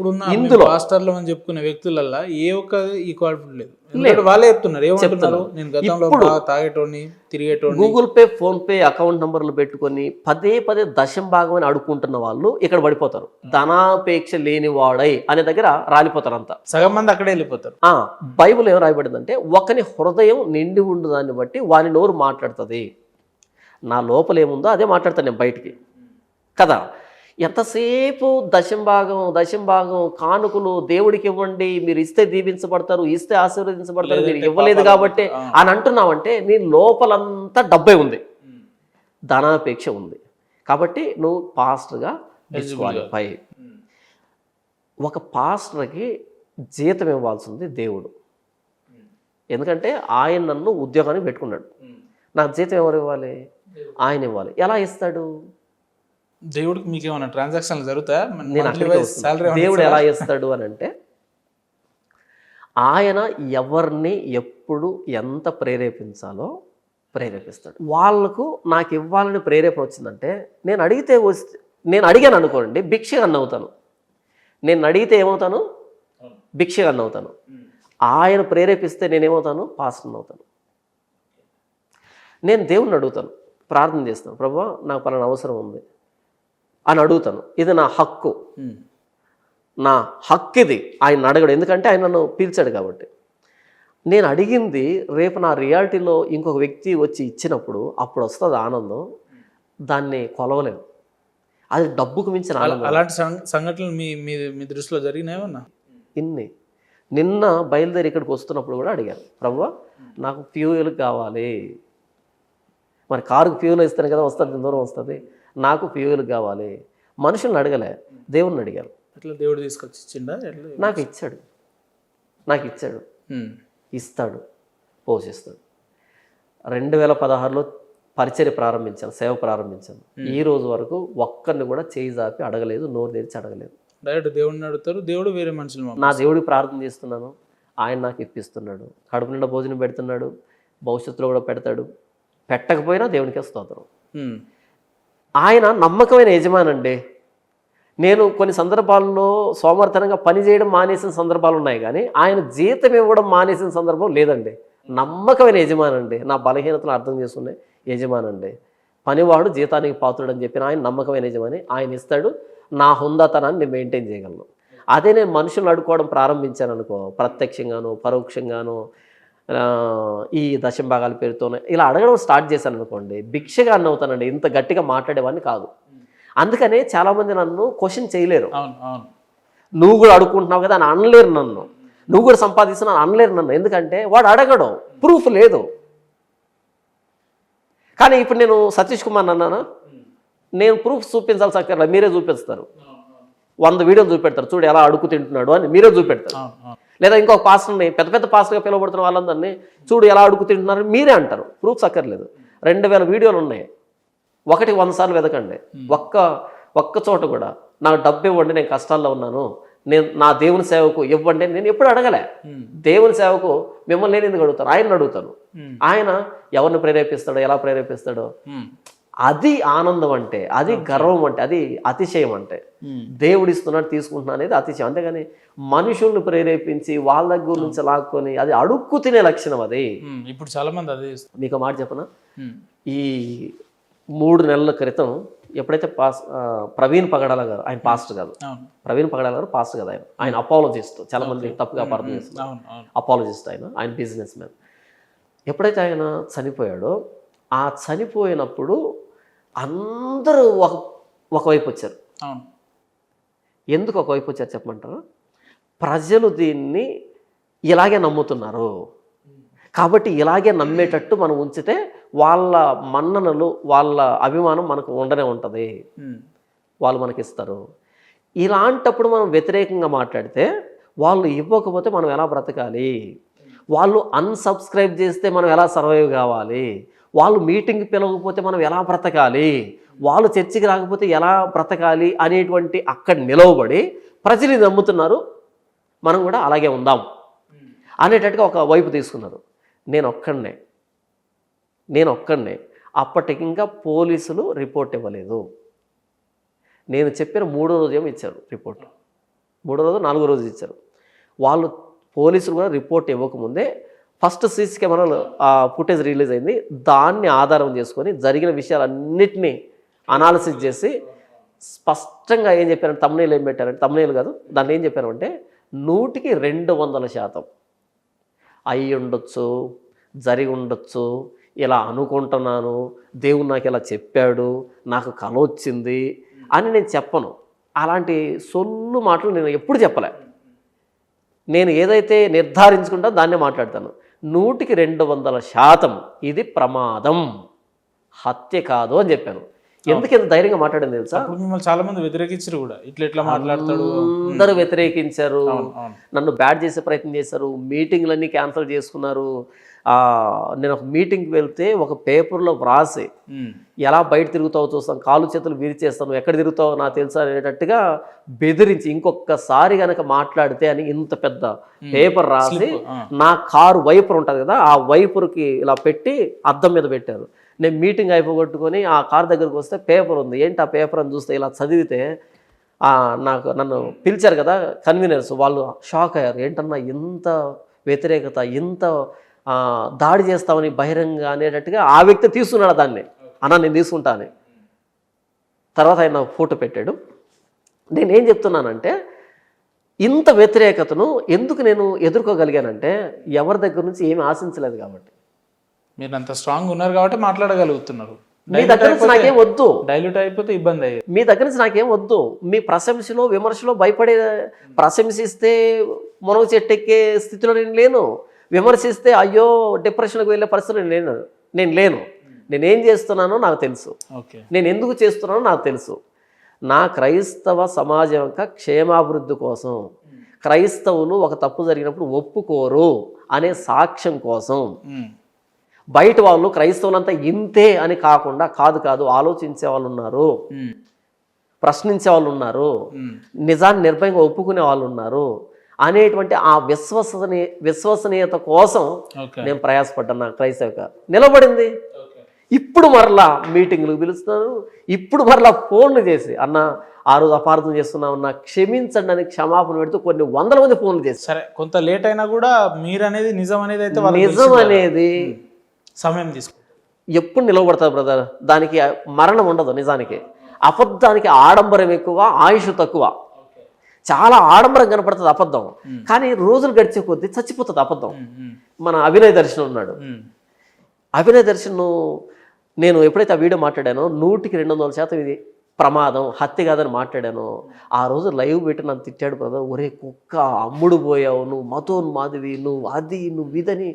ఇప్పుడున్న ఇందులో పాస్టర్లు అని చెప్పుకునే వ్యక్తులల్లో ఏ ఒక్క ఈక్వాలిటీ లేదు. ఎందుకంటే వాళ్ళే చెప్తున్నారు, ఏమంటున్నారు, నేను గతంలో బాగా తాగేటోని తిరిగేటోని. Google Pay, PhonePe account నంబర్లు పెట్టుకొని పదే పదే దశం భాగం అని అడుక్కుంటున్న వాళ్ళు ఇక్కడ పడిపోతారు. ధనాపేక్ష లేని వాడై అనే దగ్గర రాలిపోతారు అంతా. సగం మంది అక్కడే వెళ్ళిపోతారు. బైబిల్ ఏం రాయబడిందంటే, ఒకని హృదయం నిండి ఉండు దాన్ని బట్టి వాని నోరు మాట్లాడుతుంది. నా లోపల ఏముందో అదే మాట్లాడతాను నేను బయటికి కదా. ఎంతసేపు దశం భాగం కానుకలు దేవుడికి ఇవ్వండి, మీరు ఇస్తే దీవించబడతారు, ఇస్తే ఆశీర్వదించబడతారు, మీరు ఇవ్వలేదు కాబట్టి అని అంటున్నావంటే నీ లోపలంతా డబ్బే ఉంది, ధనాపేక్ష ఉంది. కాబట్టి నువ్వు పాస్టర్గా డిస్క్వాలిఫై. ఒక పాస్టర్కి జీతం ఇవ్వాల్సింది దేవుడు. ఎందుకంటే ఆయన నన్ను ఉద్యోగానికి పెట్టుకున్నాడు. నాకు జీతం ఎవరు ఇవ్వాలి? ఆయన ఇవ్వాలి. ఎలా ఇస్తాడు? దేవుడికి మీకు ఏమైనా ట్రాన్సాక్షన్లు జరుగుతాయా? దేవుడు ఎలా ఇస్తాడు అని అంటే, ఆయన ఎవరిని ఎప్పుడు ఎంత ప్రేరేపించాలో ప్రేరేపిస్తాడు. వాళ్ళకు నాకు ఇవ్వాలని ప్రేరేపణ వచ్చిందంటే, నేను అడిగాను అనుకోండి, భిక్షగాన్ని అవుతాను. నేను అడిగితే ఏమవుతాను? భిక్షగాన్ని అవుతాను. ఆయన ప్రేరేపిస్తే నేనేమవుతాను? పాస్టర్ని అవుతాను. నేను దేవుణ్ణి అడుగుతాను, ప్రార్థన చేస్తాను, ప్రభువా నాకు పలానా అవసరం ఉంది అని అడుగుతాను. ఇది నా హక్కు, నా హక్కు ఇది. ఆయన అడగడు, ఎందుకంటే ఆయన నన్ను పిలిచాడు కాబట్టి. నేను అడిగింది రేపు నా రియాలిటీలో ఇంకొక వ్యక్తి వచ్చి ఇచ్చినప్పుడు అప్పుడు వస్తుంది ఆనందం, దాన్ని కొలవలేము. అది డబ్బుకు మించిన ఆనందం. అలాంటి సంఘటనలు మీ దృష్టిలో జరిగినాయేమన్నా? నిన్న బయలుదేరి ఇక్కడికి వస్తున్నప్పుడు కూడా అడిగాను, ప్రభువా నాకు ఫ్యూయల్ కావాలి. మరి కారుకు ఫ్యూయల్ ఇస్తేనే కదా వస్తుంది, దూరం వస్తుంది. నాకు ఫ్యూయల్ కావాలి. మనుషుల్ని అడగలే, దేవుణ్ణి అడిగాను. అట్లా దేవుడు తీసుకొచ్చి ఇచ్చిండా? నాకు ఇచ్చాడు, ఇస్తాడు, పోషిస్తాడు. 2016లో పరిచర్య ప్రారంభించాను, సేవ ప్రారంభించాను. ఈ రోజు వరకు ఒక్కరిని కూడా చేయి జాపి అడగలేదు, నోరు తెరిచి అడగలేదు. డైరెక్ట్ దేవుడిని అడుగుతారు, దేవుడు వేరే మనుషులు. నా దేవుడికి ప్రార్థన చేస్తున్నాను, ఆయన నాకు ఇప్పిస్తున్నాడు, కడుపు నిండా భోజనం పెడుతున్నాడు, భవిష్యత్తులో కూడా పెడతాడు. పెట్టకపోయినా దేవునికే స్తోత్రం. ఆయన నమ్మకమైన యజమానండి. నేను కొన్ని సందర్భాల్లో సోమర్థనంగా పని చేయడం మానేసిన సందర్భాలు ఉన్నాయి, కానీ ఆయన జీతం ఇవ్వడం మానేసిన సందర్భం లేదండి. నమ్మకమైన యజమానండి. నా బలహీనతను అర్థం చేసుకునే యజమానండి. పనివాడు జీతానికి పాత్రుడు అని చెప్పిన ఆయన నమ్మకమైన యజమాని. ఆయన ఇస్తాడు. నా హుందాతనాన్ని నేను మెయింటైన్ చేయగలను. అదే నేను మనుషులను అడుకోవడం ప్రారంభించాను అనుకో, ప్రత్యక్షంగాను పరోక్షంగాను ఈ దశం భాగాల పేరుతోనే ఇలా అడగడం స్టార్ట్ చేశాను అనుకోండి, భిక్షగా అవుతానండి. ఇంత గట్టిగా మాట్లాడేవాడిని కాదు. అందుకనే చాలామంది నన్ను క్వశ్చన్ చేయలేరు. నువ్వు కూడా అడుక్కుంటున్నావు కదా అని అనలేరు నన్ను. నువ్వు కూడా సంపాదిస్తున్నావు అనలేరు నన్ను. ఎందుకంటే వాడు అడగడం, ప్రూఫ్ లేదు. కానీ ఇప్పుడు నేను సతీష్ కుమార్ అన్నానా, నేను ప్రూఫ్ చూపించాల్సి అక్కర్లా, మీరే చూపిస్తారు. 100 వీడియోలు చూపెడతారు, చూడు ఎలా అడుగు తింటున్నాడు అని మీరే చూపెడతారు. లేదా ఇంకొక పాస్టర్ని, పెద్ద పాస్టర్గా పిలువబడుతున్న వాళ్ళందరినీ చూడు ఎలా అడుగు తింటున్నారని మీరే అంటారు. ప్రూఫ్స్ అక్కర్లేదు. 2000 వీడియోలు ఉన్నాయి. 100 సార్లు వెతకండి. ఒక్క చోట కూడా నాకు డబ్బు ఇవ్వండి, నేను కష్టాల్లో ఉన్నాను, నేను నా దేవుని సేవకు ఇవ్వండి నేను ఎప్పుడు అడగలే. దేవుని సేవకు మిమ్మల్ని నేను ఎందుకు అడుగుతాను? ఆయన్ని అడుగుతాను. ఆయన ఎవరిని ప్రేరేపిస్తాడో, ఎలా ప్రేరేపిస్తాడో, అది ఆనందం అంటే, అది గర్వం అంటే, అది అతిశయం అంటే. దేవుడు ఇస్తున్నాడు తీసుకుంటున్నా అనేది అతిశయం. అంతేగాని మనుషుల్ని ప్రేరేపించి వాళ్ళ దగ్గర నుంచి లాక్కొని అది అడుక్కు తినే లక్షణం. అది ఇప్పుడు చాలా మంది అదే. మీకు మాట చెప్పనా, ఈ 3 నెలల క్రితం ఎప్పుడైతే ప్రవీణ్ పగడాల గారు, ఆయన పాస్టర్ కాదు, ప్రవీణ్ పగడాల గారు పాస్టర్ కదా, ఆయన అపాలజిస్ట్. చాలా మంది తప్పుగా అపార్థం చేస్తున్నారు. అపాలజిస్ట్ ఆయన బిజినెస్ మ్యాన్. ఎప్పుడైతే ఆయన చనిపోయాడో, ఆ చనిపోయినప్పుడు అందరూ ఒకవైపు వచ్చారు. ఎందుకు ఒకవైపు వచ్చారు చెప్పమంటారా? ప్రజలు దీన్ని ఇలాగే నమ్ముతున్నారు కాబట్టి ఇలాగే నమ్మేటట్టు మనం ఉంచితే వాళ్ళ మన్ననలు, వాళ్ళ అభిమానం మనకు ఉండనే ఉంటుంది, వాళ్ళు మనకి ఇస్తారు. ఇలాంటప్పుడు మనం వ్యతిరేకంగా మాట్లాడితే, వాళ్ళు ఇవ్వకపోతే మనం ఎలా బ్రతకాలి, వాళ్ళు అన్సబ్స్క్రైబ్ చేస్తే మనం ఎలా సర్వైవ్ కావాలి, వాళ్ళు మీటింగ్కి పిలవకపోతే మనం ఎలా బ్రతకాలి, వాళ్ళు చర్చికి రాకపోతే ఎలా బ్రతకాలి అనేటువంటి అక్కడ నిలవబడి ప్రజలు నమ్ముతున్నారు, మనం కూడా అలాగే ఉందాం అనేటట్టుగా ఒక వైపు తీసుకున్నారు. నేను ఒక్కడనే అప్పటికి ఇంకా పోలీసులు రిపోర్ట్ ఇవ్వలేదు. నేను చెప్పిన 3వ రోజు ఏమో ఇచ్చారు రిపోర్ట్. 3వ రోజు 4వ రోజు ఇచ్చారు. వాళ్ళు పోలీసులు కూడా రిపోర్ట్ ఇవ్వకముందే ఫస్ట్ సీసీ కెమెరాలు ఫుటేజ్ రిలీజ్ అయింది. దాన్ని ఆధారం చేసుకొని జరిగిన విషయాలన్నిటినీ అనాలిసిస్ చేసి స్పష్టంగా ఏం చెప్పారంటే, తమ్మునేలు ఏం పెట్టారంటే, తమ్మునేలు కాదు దాన్ని ఏం చెప్పారంటే 100% అయి ఉండొచ్చు, జరిగి ఉండొచ్చు, ఇలా అనుకుంటున్నాను, దేవుడు నాకు ఇలా చెప్పాడు, నాకు కల వచ్చింది అని నేను చెప్పను. అలాంటి సొల్లు మాటలు నేను ఎప్పుడు చెప్పలే. నేను ఏదైతే నిర్ధారించుకుంటా దాన్నే మాట్లాడతాను. 100% ఇది ప్రమాదం, హత్య కాదు అని చెప్పాను. ఎందుకు ఎంత ధైర్యంగా మాట్లాడింది తెలుసా? మిమ్మల్ని చాలా మంది వ్యతిరేకించారు కూడా, ఇట్లా మాట్లాడతాడు, అందరూ వ్యతిరేకించారు, నన్ను బ్యాడ్ చేసే ప్రయత్నం చేశారు, మీటింగ్లన్నీ క్యాన్సిల్ చేసుకున్నారు. నేను ఒక మీటింగ్కి వెళ్తే ఒక పేపర్లో వ్రాసి ఎలా బయట తిరుగుతావో చూస్తాను, కాలు చేతులు విరిచేస్తాను, ఎక్కడ తిరుగుతావో నాకు తెలుసా అనేటట్టుగా బెదిరించి ఇంకొకసారి కనుక మాట్లాడితే అని ఇంత పెద్ద పేపర్ రాసి నా కారు వైపర్ ఉంటుంది కదా, ఆ వైపర్కి ఇలా పెట్టి అద్దం మీద పెట్టారు. నేను మీటింగ్ అయిపోగొట్టుకొని ఆ కార్ దగ్గరకు వస్తే పేపర్ ఉంది. ఏంటి ఆ పేపర్ అని చూస్తే ఇలా చదివితే నన్ను పిలిచారు కదా కన్వీనర్స్, వాళ్ళు షాక్ అయ్యారు. ఏంటన్నా ఇంత వ్యతిరేకత, ఇంత దాడి చేస్తామని బహిరంగ అనేటట్టుగా ఆ వ్యక్తి తీసుకున్నాడు దాన్ని. అన్నా నేను తీసుకుంటాను. తర్వాత ఆయన ఫోటో పెట్టాడు. నేనేం చెప్తున్నానంటే, ఇంత వ్యతిరేకతను ఎందుకు నేను ఎదుర్కోగలిగానంటే ఎవరి దగ్గర నుంచి ఏమి ఆశించలేదు కాబట్టి. మీరు అంత స్ట్రాంగ్ ఉన్నారు కాబట్టి మాట్లాడగలుగుతున్నారు. మీ దగ్గర నుంచి నాకేం వద్దు, డైల్యూట్ అయిపోతే ఇబ్బంది అయ్యేది. మీ దగ్గర నుంచి నాకేం వద్దు. మీ ప్రశంసలో విమర్శలో భయపడే, ప్రశంసిస్తే మునగ చెట్టెక్కే స్థితిలో నేను లేను, విమర్శిస్తే అయ్యో డిప్రెషన్కి వెళ్ళే పరిస్థితిలో నేను లేను. నేనేం చేస్తున్నానో నాకు తెలుసు, నేను ఎందుకు చేస్తున్నానో నాకు తెలుసు. నా క్రైస్తవ సమాజం యొక్క క్షేమాభివృద్ధి కోసం, క్రైస్తవులు ఒక తప్పు జరిగినప్పుడు ఒప్పుకోరు అనే సాక్ష్యం కోసం, బయట వాళ్ళు క్రైస్తవులంతా ఇంతే అని కాకుండా కాదు ఆలోచించే వాళ్ళు ఉన్నారు, ప్రశ్నించే వాళ్ళు ఉన్నారు, నిజాన్ని నిర్భయంగా ఒప్పుకునే వాళ్ళు ఉన్నారు అనేటువంటి ఆ విశ్వసనీయత కోసం నేను ప్రయాసపడ్డాను. నా క్రైస్తవ నిలబడింది. ఇప్పుడు మరలా మీటింగ్లకు పిలుస్తున్నారు, ఇప్పుడు మరలా ఫోన్లు చేసి అన్న ఆ రోజు అపార్థం చేస్తున్నామన్నా క్షమించండి అని క్షమాపణ పెడుతూ కొన్ని 100 మంది ఫోన్లు చేసి, సరే కొంత లేట్ అయినా కూడా మీరు అనేది నిజం అనేది అయితే నిజం అనేది సమయం తీసుకు ఎప్పుడు నిలవబడతారు బ్రదర్. దానికి మరణం ఉండదు. నిజానికి అబద్ధానికి ఆడంబరం ఎక్కువ, ఆయుష్ తక్కువ. చాలా ఆడంబరం కనపడుతుంది అబద్ధం, కానీ రోజులు గడిచే కొద్దీ చచ్చిపోతుంది అబద్ధం. మన అభినయ దర్శనం ఉన్నాడు. అభినయ దర్శనం నేను ఎప్పుడైతే ఆ వీడియో మాట్లాడానో 100% ఇది ప్రమాదం, హత్య కాదని మాట్లాడాను. ఆ రోజు లైవ్ పెట్టి నన్ను తిట్టాడు బ్రదర్, ఒరే కుక్క అమ్ముడు పోయావు, నువ్వు మతోన్మాదివి, నువ్వు అది నువ్వు ఇదని,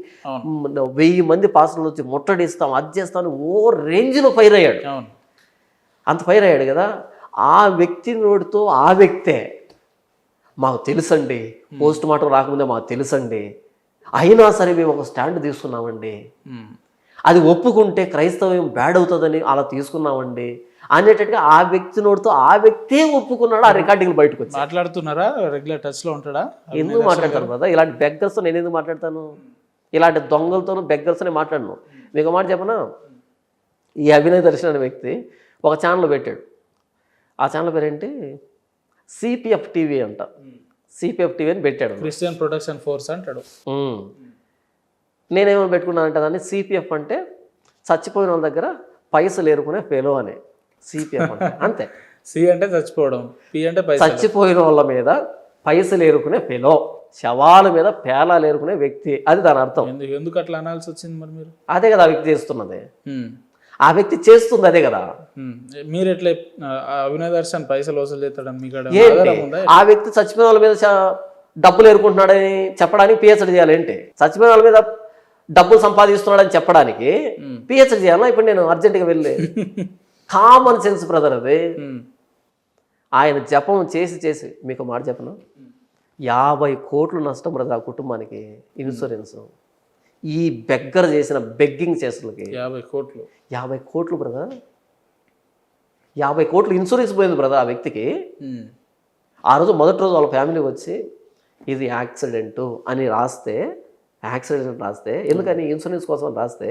1000 మంది పాసనలు వచ్చి ముట్టడిస్తాం, అది చేస్తాను, ఓ రేంజ్లో ఫైర్ అయ్యాడు. అంత ఫైర్ అయ్యాడు కదా. ఆ వ్యక్తి నోటితో ఆ వ్యక్తే మాకు తెలుసండి, పోస్ట్ మార్టం రాకముందే మాకు తెలుసండి, అయినా సరే మేము ఒక స్టాండ్ తీసుకున్నామండి, అది ఒప్పుకుంటే క్రైస్తవం బ్యాడ్ అవుతుందని అలా తీసుకున్నామండి అనేటట్టుగా ఆ వ్యక్తి నోటితో ఆ వ్యక్తే ఒప్పుకున్నాడు. ఆ రికార్డింగ్లు బయటకు వచ్చి మాట్లాడుతున్నారా? రెగ్యులర్ టచ్ లో ఉంటాడా? ఎందుకు మాట్లాడతాను కదా, ఇలాంటి బెగ్గర్స్తో నేను ఎందుకు మాట్లాడతాను? ఇలాంటి దొంగలతోనూ బెగ్గర్స్నే మాట్లాడను. మీకు మాట చెప్పనా, ఈ అభినయ దర్శన్ అనే వ్యక్తి ఒక ఛానల్ పెట్టాడు. ఆ ఛానల్ పేరేంటి, సిపిఎఫ్ టీవీ అంట. సిపిఎఫ్ టీవీ అని పెట్టాడు, క్రిస్టియన్ ప్రొటెక్షన్ ఫోర్స్ అంటాడు. నేనేమో పెట్టుకున్నానంటే దాన్ని సిపిఎఫ్ అంటే చచ్చిపోయిన వాళ్ళ దగ్గర పైసలు ఏరుకునే ఫెలో అని. సిపిఎఫ్ అంటే అంతే. సి అంటే చచ్చిపోవడం, పి అంటే చచ్చిపోయిన వాళ్ళ మీద పైసలు ఏరుకునే ఫెలో, శవాల మీద పేలాలు ఏరుకునే వ్యక్తి, అది దాని అర్థం. ఎందుకు అట్లా అనాల్సి వచ్చింది మరి మీరు? అదే కదా ఆ వ్యక్తి చేస్తున్నది, ఆ వ్యక్తి చేస్తుంది అదే కదా. మీరు ఎట్లా అభినయ దర్శన్ పైసలు వసూలు చేస్తాడని మీకు ఆ వ్యక్తి చచ్చిపోయిన వాళ్ళ మీద డబ్బులు ఏరుకుంటున్నాడని చెప్పడానికి పిహెచ్డి చేయాలేంటి? చచ్చిపోయిన వాళ్ళ మీద డబ్బులు సంపాదిస్తున్నాడని చెప్పడానికి పిహెచ్డి చేయాలా? ఇప్పుడు నేను అర్జెంటుగా వెళ్ళి కామన్ సెన్స్ బ్రదర్ అది. ఆయన జపం చేసి మీకు మాట చెప్పను, 50 కోట్లు నష్టం బ్రదర్ ఆ కుటుంబానికి ఇన్సూరెన్స్. ఈ బెగ్గర్ చేసిన బెగ్గింగ్ చేస్తులకి 50 కోట్లు బ్రదర్, 50 కోట్లు ఇన్సూరెన్స్ పోయింది బ్రదర్ ఆ వ్యక్తికి. ఆ రోజు మొదటి రోజు వాళ్ళ ఫ్యామిలీ వచ్చి ఇది యాక్సిడెంట్ అని రాస్తే, యాక్సిడెంట్ రాస్తే, ఎందుకని ఇన్సూరెన్స్ కోసం రాస్తే,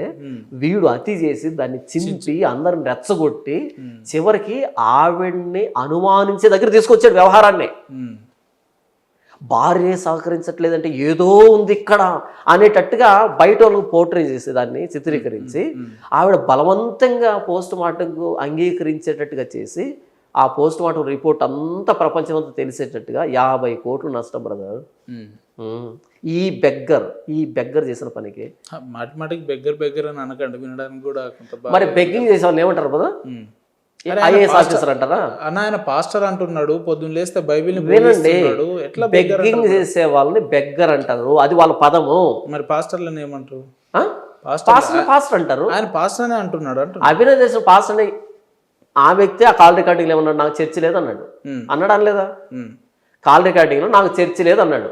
వీడు అతి చేసి దాన్ని చింపి అందరిని రెచ్చగొట్టి చివరికి ఆవిడ్ని అనుమానించే దగ్గర తీసుకొచ్చాడు వ్యవహారాన్ని. భార్య సహకరించట్లేదంటే ఏదో ఉంది ఇక్కడ అనేటట్టుగా బయట వాళ్ళకు పోర్ట్రే చేసేదాన్ని చిత్రీకరించి ఆవిడ బలవంతంగా పోస్ట్ మార్టంకు అంగీకరించేటట్టుగా చేసి ఆ పోస్ట్ మార్టం రిపోర్ట్ అంతా ప్రపంచం అంతా తెలిసేటట్టుగా 50 కోట్లు నష్టం బ్రదర్. ఈ బెగ్గర్ చేసిన పనికి మాటిమాటికి బెగ్గర్ అని అనకండి, వినడానికి కూడా కొంత మరి బెగ్గింగ్ చేసే వాళ్ళు ఏమంటారు బ్రదర్? ఐఏఎస్ ఆఫీసర్ అంటారా? ఆయన పాస్టర్ అంటున్నాడు, పొద్దున్న లేస్తే బైబిల్ వినండి, బెగ్గింగ్ చేసే వాళ్ళని బెగ్గర్ అంటారు, అది వాళ్ళ పదము. మరి పాస్టర్లను ఏమంటారు? పాస్టర్ అంటారు. ఆయన పాస్టర్ అనే అంటున్నాడు. అభినయ్ చేసిన పాస్టర్ అని ఆ వ్యక్తి ఆ కాల్ రికార్డింగ్ ఏమన్నాడు? నాకు చర్చి లేదు అన్నాడు. అన్నాడు అనలేదా? కాల్ రికార్డింగ్ లో నాకు చర్చి లేదు అన్నాడు.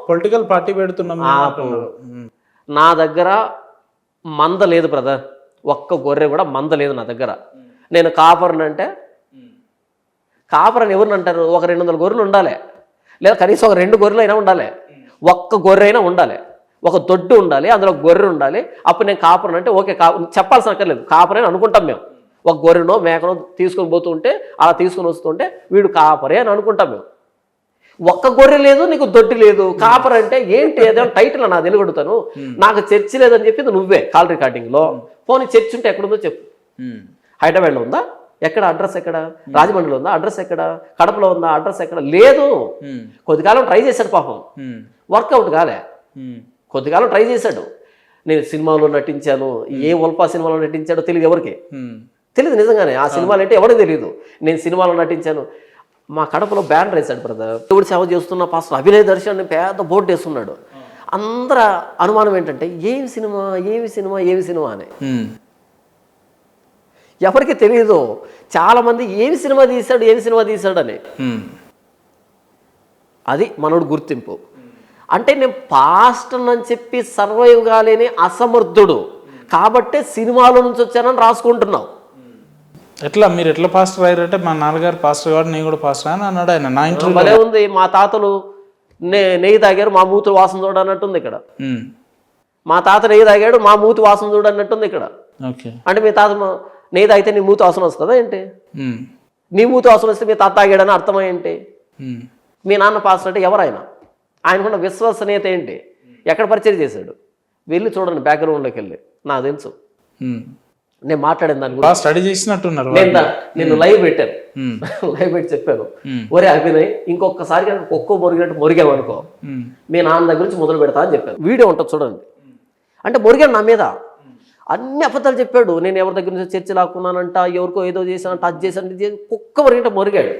పొలిటికల్ పార్టీ పెడుతున్నాం. నా దగ్గర మంద లేదు బ్రదర్, ఒక్క గొర్రె కూడా మంద లేదు నా దగ్గర. నేను కాపర్ని అంటే కాపర్ అని ఎవరిని అంటారు? ఒక 200 గొర్రెలు ఉండాలి, లేదా కనీసం ఒక 2 గొర్రెలు అయినా ఉండాలి, ఒక్క గొర్రె అయినా ఉండాలి, ఒక దొడ్డు ఉండాలి, అందులో గొర్రె ఉండాలి. అప్పుడు నేను కాపర్ని అంటే ఓకే, చెప్పాల్సిన అక్కర్లేదు, కాపర్ అని అనుకుంటాం మేము. ఒక గొర్రెనో మేకనో తీసుకొని పోతుంటే అలా తీసుకొని వస్తుంటే వీడు కాపరే అని అనుకుంటాం మేము. ఒక్క గొర్రె లేదు, నీకు దొడ్డి లేదు, కాపర్ అంటే ఏంటి? ఏదైనా టైటిల్ నా తెలుగొడుతాను. నాకు చర్చి లేదని చెప్పింది నువ్వే కాల్ రికార్డింగ్ లో. పోనీ చర్చి ఉంటే ఎక్కడుందో చెప్పు. హైదరాబాద్లో ఉందా? ఎక్కడ? అడ్రస్ ఎక్కడ? రాజమండ్రిలో ఉందా? అడ్రస్ ఎక్కడ? కడపలో ఉందా? అడ్రస్ ఎక్కడ? లేదు. కొద్దికాలం ట్రై చేశాడు పాపం, వర్కౌట్ కాలే. కొద్దికాలం ట్రై చేశాడు. నేను సినిమాలో నటించాను, ఏ ఉల్పా సినిమాలో నటించాడో తెలియదు ఎవరికి, తెలియదు నిజంగానే. ఆ సినిమాలు అంటే ఎవరికి తెలియదు. నేను సినిమాలో నటించాను. మా కడపలో బ్యానర్ వేశాడు బ్రదర్, దేవుడు సేవ చేస్తున్న పాస్టర్ అభినయ్ దర్శన్ పెద్ద బోర్డు వేస్తున్నాడు. అందరూ అనుమానం ఏంటంటే ఏమి సినిమా ఏమి సినిమా ఏమి సినిమా అని. ఎవరికి తెలియదు. చాలా మంది ఏమి సినిమా తీశాడు అని. అది మనోడు గుర్తింపు. అంటే నేను పాస్టర్ అని చెప్పి సర్వైవ్ కాలేని అసమర్థుడు కాబట్టే సినిమాలో నుంచి వచ్చానని రాసుకుంటున్నావు. ఎట్లా మీరు ఎట్లా పాస్టర్ అయ్యారంటే మా నాన్నగారు పాస్టర్ కాబట్టి నేను కూడా పాస్టర్ అని అన్నాడు ఆయన నా ఇంటర్వ్యూ. భలే ఉంది. మా తాతలు నెయ్యి తాగారు, మా మూతి వాసన చూడ అన్నట్టుంది ఇక్కడ. మా తాత నెయ్యి తాగాడు, మా మూతి వాసన చూడ అన్నట్టుంది ఇక్కడ. అంటే మీ తాత నెయ్యి తాగితే నీ మూతి వాసన వస్తుందా ఏంటి? నీ మూతి వాసన వస్తే మీ తాత తాగాడని అర్థమై ఏంటి? మీ నాన్న పాస్టర్ అంటే ఎవరైనా ఆయనకున్న విశ్వసనీయత ఏంటి? ఎక్కడ పరిచయం చేశాడు? వెళ్ళి చూడండి బ్యాక్గ్రౌండ్లోకి వెళ్ళి. నాకు తెలుసు, నేను మాట్లాడాను దాని గురించి. స్టడీ చేసినట్టున్నారు. నేను లైవ్ పెట్టాను, లైవ్ పెట్టి చెప్పాను, ఒరే అభినయ్ ఇంకొకసారి ఒక్కో మొరిగినట్టు మొరిగామనుకో మీ నాన్న దగ్గర నుంచి మొదలు పెడతా అని చెప్పాను. వీడియో ఉంటుంది చూడండి. అంటే మొరిగాడు నా మీద, అన్ని అబద్ధాలు చెప్పాడు. నేను ఎవరి దగ్గర నుంచి చర్చ లాక్కున్నానంట, ఎవరికో ఏదో చేశానంట, అది చేశాను, కుక్క మొరిగినట్టు మొరిగాడు.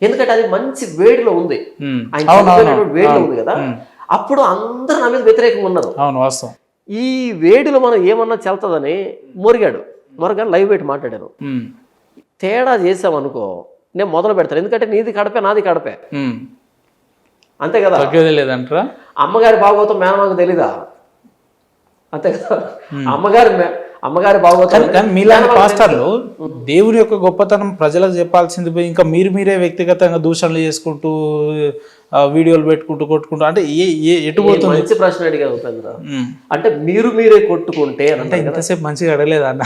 ఎందుకంటే అది మంచి వేడిలో ఉంది, ఆయన వేడిలో ఉంది కదా. అప్పుడు అందరూ నా మీద వ్యతిరేకంగా ఉన్నారు. ఈ వేడిలో మనం ఏమన్నా చెల్తుందని మొరగాడు లైవ్ పెట్టి మాట్లాడాను. తేడా చేసామనుకో నేను మొదలు పెడతాను. ఎందుకంటే నీది కడపే నాది కడపే, అంతే కదా. అమ్మగారి భాగవతం మేనమాకు తెలీదా? అంతే కదా. అమ్మగారి భాగవతం. కానీ మీలాంటి పాస్టర్లు దేవుని యొక్క గొప్పతనం ప్రజలకు చెప్పాల్సింది పోయి ఇంకా మీరే వ్యక్తిగతంగా దూషణలు చేసుకుంటూ వీడియోలు పెట్టుకుంటూ కొట్టుకుంటూ అంటే ఎటు పోతుంది? మంచి ప్రశ్న అడిగా ఉపేంద్ర. అంటే మీరే కొట్టుకుంటే అంటే ఇంతసేపు మంచిగా అడగలేదు అన్న.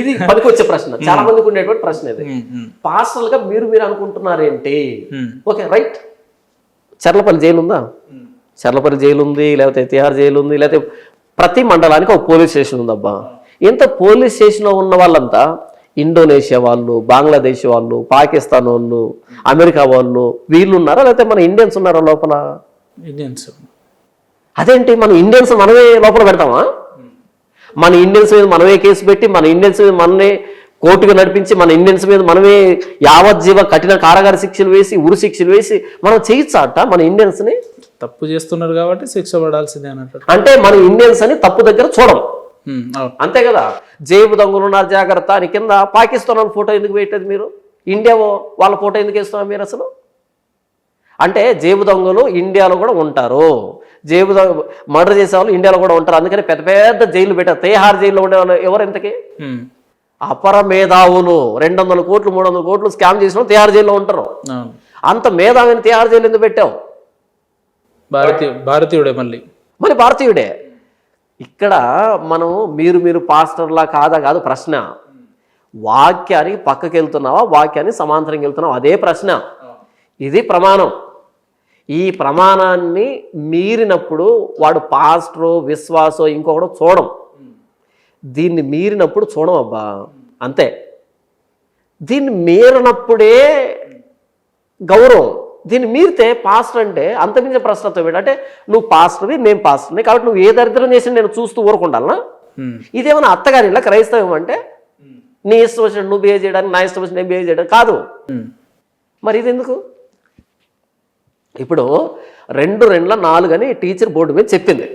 ఇది పనికొచ్చే ప్రశ్న, చాలా మందికి ఉండేటువంటి ప్రశ్న ఇది. పాస్టర్లుగా మీరు అనుకుంటున్నారేంటి? Okay right. చర్లపల్లి జైలు ఉందా? చర్లపల్లి జైలు ఉంది, లేకపోతే తిహార్ జైలు ఉంది, లేకపోతే ప్రతి మండలానికి ఒక పోలీస్ స్టేషన్ ఉందబ్బా. ఇంత పోలీస్ స్టేషన్లో ఉన్న వాళ్ళంతా ఇండోనేషియా వాళ్ళు, బంగ్లాదేశ్ వాళ్ళు, పాకిస్తాన్ వాళ్ళు, అమెరికా వాళ్ళు వీళ్ళు ఉన్నారా, లేకపోతే మన ఇండియన్స్ ఉన్నారా లోపల? ఇండియన్స్. అదేంటి మన ఇండియన్స్ మనమే లోపల పెడతామా? మన ఇండియన్స్ మీద మనమే కేసు పెట్టి, మన ఇండియన్స్ మీద మనమే కోర్టుకు నడిపించి, మన ఇండియన్స్ మీద మనమే యావజ్జీవ కఠిన కారాగార శిక్షలు వేసి, ఉరి శిక్షలు వేసి మనం చేయొచ్చట మన ఇండియన్స్ని? తప్పు చేస్తున్నారు కాబట్టి శిక్ష పడాల్సిందే అన్నట్టు. అంటే మన ఇండియన్స్ అని తప్పు దగ్గర చూడం, అంతే కదా. జేబు దొంగలు ఉన్నారు జాగ్రత్త అని కింద పాకిస్తాన్ ఫోటో ఎందుకు పెట్టేది మీరు? ఇండియా వాళ్ళ ఫోటో ఎందుకు వేస్తున్నారు మీరు అసలు? అంటే జేబు దొంగలు ఇండియాలో కూడా ఉంటారు, మర్డర్ చేసే వాళ్ళు ఇండియాలో కూడా ఉంటారు. అందుకని పెద్ద పెద్ద జైలు పెట్టారు. తిహార్ జైల్లో ఉండే వాళ్ళు ఎవరు ఇంతకీ? అపర మేధావులు. 200 కోట్లు 300 కోట్లు స్కామ్ చేసిన తిహార్ జైల్లో ఉంటారు. అంత మేధావిని తిహార్ జైలు ఎందుకు పెట్టావు? భారతీయుడే మళ్ళీ భారతీయుడే. ఇక్కడ మనం మీరు పాస్టర్లా కాదు ప్రశ్న. వాక్యానికి పక్కకి వెళ్తున్నావా, వాక్యానికి సమాంతరంగా వెళ్తున్నావా, అదే ప్రశ్న. ఇది ప్రమాణం. ఈ ప్రమాణాన్ని మీరినప్పుడు వాడు పాస్టరో విశ్వాసో ఇంకొకడో చూడం. దీన్ని మీరినప్పుడు చూడం అబ్బా, అంతే. దీన్ని మీరినప్పుడే గౌరవం. దీన్ని మీరితే పాస్టర్ అంటే అంతమించే ప్రశ్నతో అంటే నువ్వు పాస్టర్వి, నేను పాస్టర్ని, కాబట్టి నువ్వు ఏ దరిద్రం చేసి నేను చూస్తూ ఊరుకుండాలనా? ఇదేమన్నా అత్తగారి ఇలా క్రైస్తవం అంటే నీ ఇష్టం వచ్చినట్టు నువ్వు బిహేవ్ చేయడానికి, నా ఇష్టం వచ్చిన నేను బిహేవ్ చేయడానికి కాదు. మరి ఇది ఎందుకు? ఇప్పుడు 2 2 4 అని టీచర్ బోర్డు మీద చెప్పింది.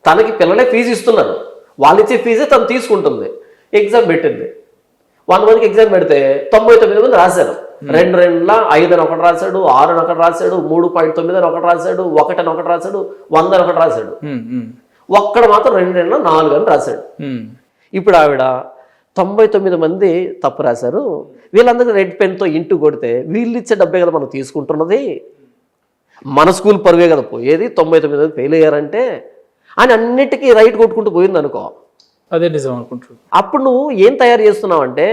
తనకి పిల్లలే ఫీజు ఇస్తున్నారు, వాళ్ళు ఇచ్చే ఫీజే తను తీసుకుంటుంది. ఎగ్జామ్ పెట్టింది, 100 మందికి ఎగ్జామ్ పెడితే 99 మంది రాశారు. 2 2 5 అని ఒకటి రాశాడు, 6 అని ఒకటి రాశాడు, 3.9 అని ఒకటి రాశాడు, 1 అని ఒకటి రాశాడు, 100 అని ఒకటి రాశాడు. ఒక్కడ మాత్రం 2 2 4 అని రాశాడు. ఇప్పుడు ఆవిడ 99 మంది తప్పు రాశారు, వీళ్ళందరికీ రెడ్ పెన్తో ఇంటూ కొడితే వీళ్ళు ఇచ్చే డబ్బే కదా మనం తీసుకుంటున్నది, మన స్కూల్ పరువే కదా పోయేది, 99 మంది ఫెయిల్ అయ్యారంటే అని అన్నిటికీ రైట్ కొట్టుకుంటూ పోయింది అనుకో. అదే నిజం అనుకుంటున్నాను. అప్పుడు నువ్వు ఏం తయారు చేస్తున్నావు అంటే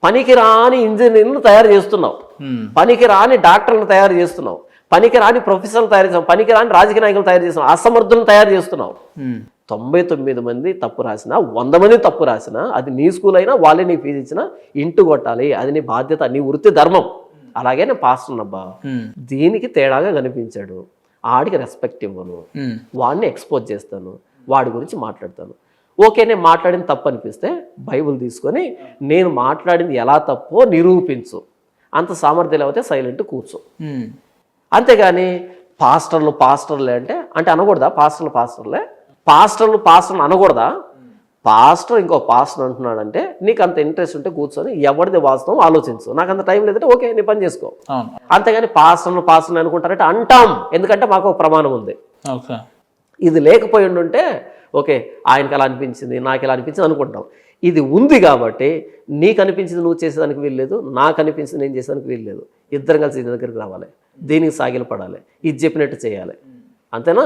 పనికి రాని ఇంజనీర్లను తయారు చేస్తున్నావు, పనికి రాని డాక్టర్లను తయారు చేస్తున్నావు, పనికి రాని ప్రొఫెసర్లు తయారు చేస్తున్నావు, పనికి రాని రాజకీయ నాయకులు తయారు చేస్తున్నావు, అసమర్థులను తయారు చేస్తున్నావు. 99 మంది తప్పు రాసినా, 100 మంది తప్పు రాసినా, అది నీ స్కూల్ అయినా వాళ్ళే నీ ఫీజు ఇచ్చినా ఇంటూ కొట్టాలి, అది నీ బాధ్యత, నీ వృత్తి ధర్మం. అలాగే నేను పాస్టర్ అబ్బా, దీనికి తేడాగా కనిపించాడు, ఆడికి రెస్పెక్ట్ ఇవ్వను, వాడిని ఎక్స్పోజ్ చేస్తాను, వాడి గురించి మాట్లాడతాను. ఓకే, నేను మాట్లాడింది తప్పు అనిపిస్తే బైబిల్ తీసుకొని నేను మాట్లాడింది ఎలా తప్పో నిరూపించు, అంత సామర్థ్యం లేకపోతే సైలెంట్ కూర్చో. అంతేగాని పాస్టర్లే అంటే అనకూడదా? పాస్టర్లే అనకూడదా? పాస్టర్ ఇంకో పాస్టర్ అంటున్నాడంటే నీకు అంత ఇంట్రెస్ట్ ఉంటే కూర్చొని ఎవరిది వాస్తవం ఆలోచించు, నాకు అంత టైం లేదంటే ఓకే నీ పని చేసుకో. అంతేగాని పాస్టర్లు అనుకుంటారంటే అంటాం, ఎందుకంటే మాకు ఒక ప్రమాణం ఉంది. ఇది లేకపోయి ఉంటే ఓకే ఆయనకి ఎలా అనిపించింది, నాకు ఎలా అనిపించింది అనుకుంటాం. ఇది ఉంది కాబట్టి నీకు అనిపించింది నువ్వు చేసేదానికి వీల్లేదు, నాకు అనిపించింది నేను చేసేదానికి వీల్లేదు. ఇద్దరం కలిసి దీని దగ్గరికి రావాలి, దీనికి సాగిలు పడాలి, ఇది చెప్పినట్టు చేయాలి, అంతేనా?